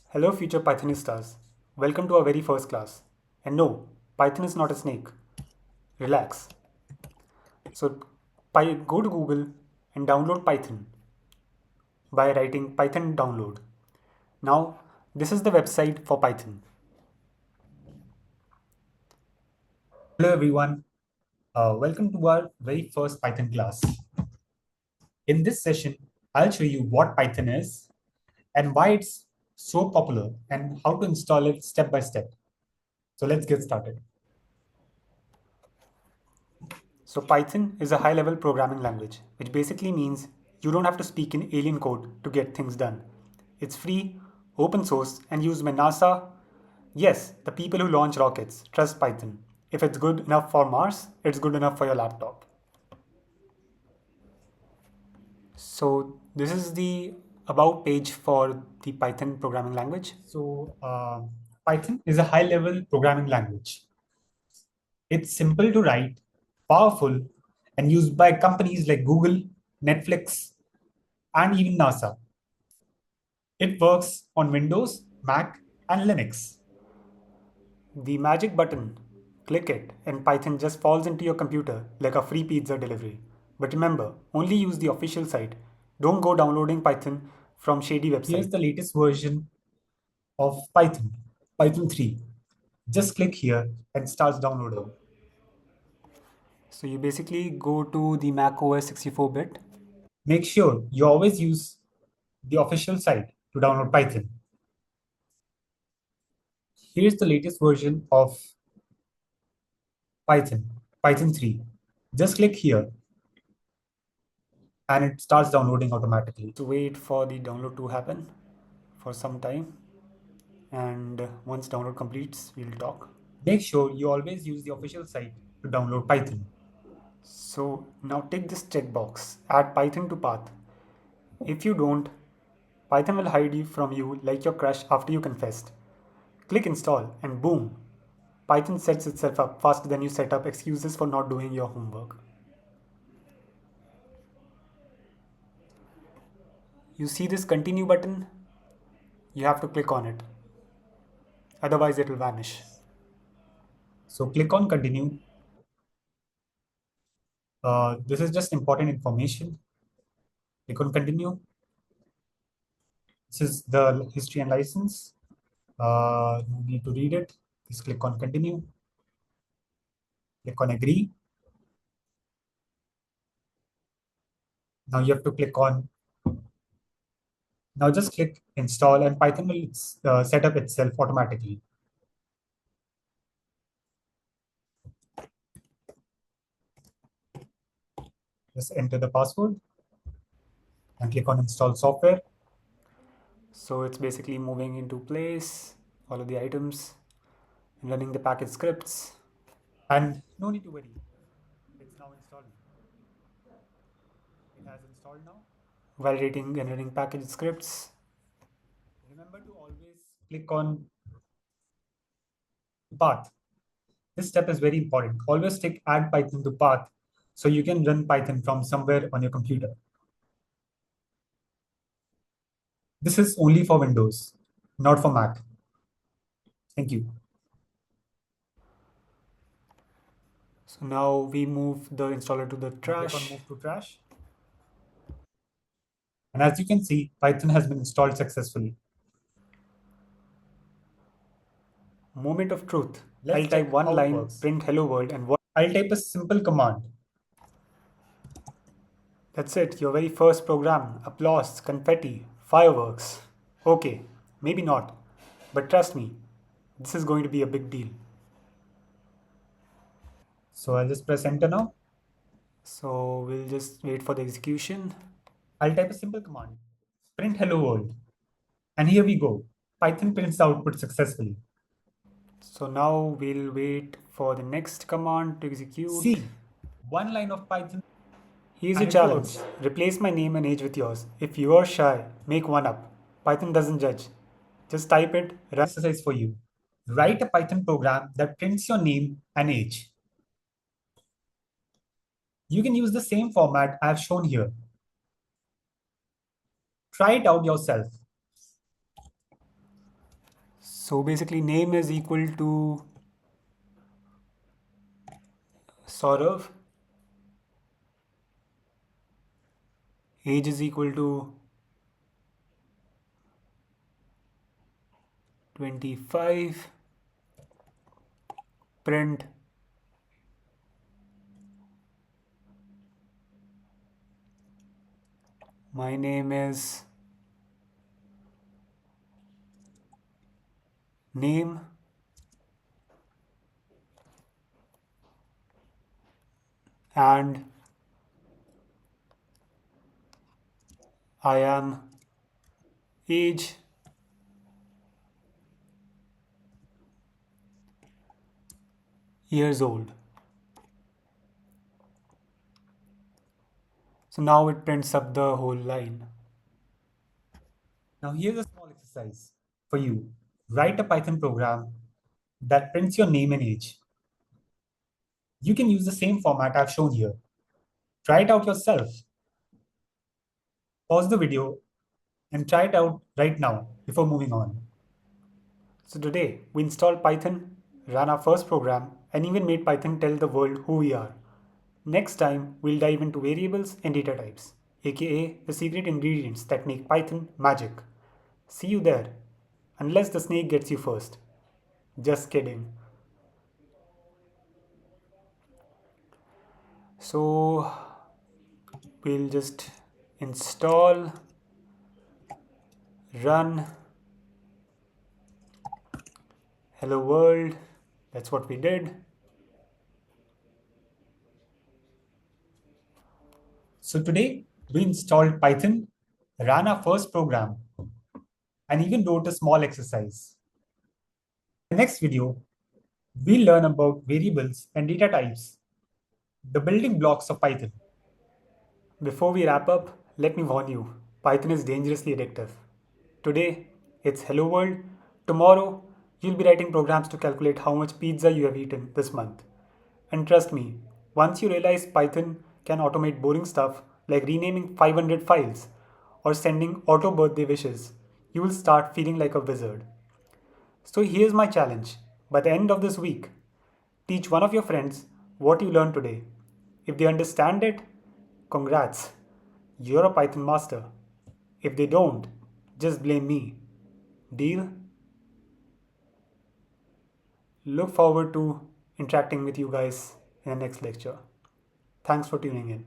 Hello, future Pythonistas. Welcome to our very first class. And no, Python is not a snake. Relax. So, go to Google and download Python by writing Python download. Now, this is the website for Python. Hello everyone, welcome to our very first Python class. In this session, I'll show you what Python is and why it's so popular and how to install it step by step. So let's get started. So, Python is a high level programming language, which basically means you don't have to speak in alien code to get things done. It's free, open source, and used by NASA. Yes, the people who launch rockets trust Python. If it's good enough for Mars, it's good enough for your laptop. So this is the about page for the Python programming language. So Python is a high level programming language. It's simple to write, powerful, and used by companies like Google, Netflix, and even NASA. It works on Windows, Mac, and Linux. The magic button, click it, and Python just falls into your computer like a free pizza delivery. But remember, only use the official site. Don't go downloading Python from shady Here's website. the latest version of Python, Python 3. Just click here and starts downloading. So you basically go to the Mac OS 64-bit. Make sure you always use the official site to download Python. Here's the latest version of Python, Python 3. Just click here and it starts downloading automatically. So wait for the download to happen for some time. And once download completes, we'll talk. Make sure you always use the official site to download Python. So now take this checkbox, add Python to path. If you don't, Python will hide you from you like your crush after you confessed. Click install and boom, Python sets itself up faster than you set up excuses for not doing your homework. You see this continue button? You have to click on it, otherwise it will vanish. So click on continue. This is just important information. Click on continue. This is the history and license. You need to read it. Just click on continue. Click on agree. Now you have to click on, now just click install and Python will set up itself automatically. Just enter the password and click on install software. So it's basically moving into place, all of the items, and running the package scripts. And no need to worry, it's now installed. It has installed now. Validating and running package scripts. Remember to always click on path. This step is very important. Always take add Python to path so you can run Python from somewhere on your computer. This is only for Windows, not for Mac. Thank you. So now we move the installer to the Now click on trash. move to trash. And as you can see, Python has been installed successfully. Moment of truth. I'll Let's type check one how it line, works. print hello world, and what? I'll type a simple command. That's it, your very first program. Applause, confetti, fireworks. Okay, maybe not. But trust me, this is going to be a big deal. So I'll just press enter now. So we'll just wait for the execution. I'll type a simple command. Print hello world. And here we go. Python prints the output successfully. So now we'll wait for the next command to execute. See, one line of Python Here's your and it challenge. works. Replace my name and age with yours. If you are shy, make one up. Python doesn't judge. Just type it, run. Exercise for you. Write a Python program that prints your name and age. You can use the same format I have shown here. Try it out yourself. So basically, name is equal to Saurav, age is equal to 25, print my name is name and I am age years old. So now it prints up the whole line. Now here's a small exercise for you. Write a Python program that prints your name and age. You can use the same format I've shown here. Try it out yourself. Pause the video and try it out right now before moving on. So today we installed Python, ran our first program, and even made Python tell the world who we are. Next time we'll dive into variables and data types, aka the secret ingredients that make Python magic. See you there, unless the snake gets you first. Just kidding. So we'll just install, run, hello world. That's what we did. So today we installed Python, ran our first program, and even wrote a small exercise. In the next video, we'll learn about variables and data types, the building blocks of Python. Before we wrap up, let me warn you, Python is dangerously addictive. Today, it's hello world. Tomorrow, you'll be writing programs to calculate how much pizza you have eaten this month. And trust me, once you realize Python can automate boring stuff like renaming 500 files or sending auto birthday wishes, you will start feeling like a wizard. So here's my challenge. By the end of this week, teach one of your friends what you learned today. If they understand it, congrats, you're a Python master. If they don't, just blame me. Deal? Look forward to interacting with you guys in the next lecture. Thanks for tuning in.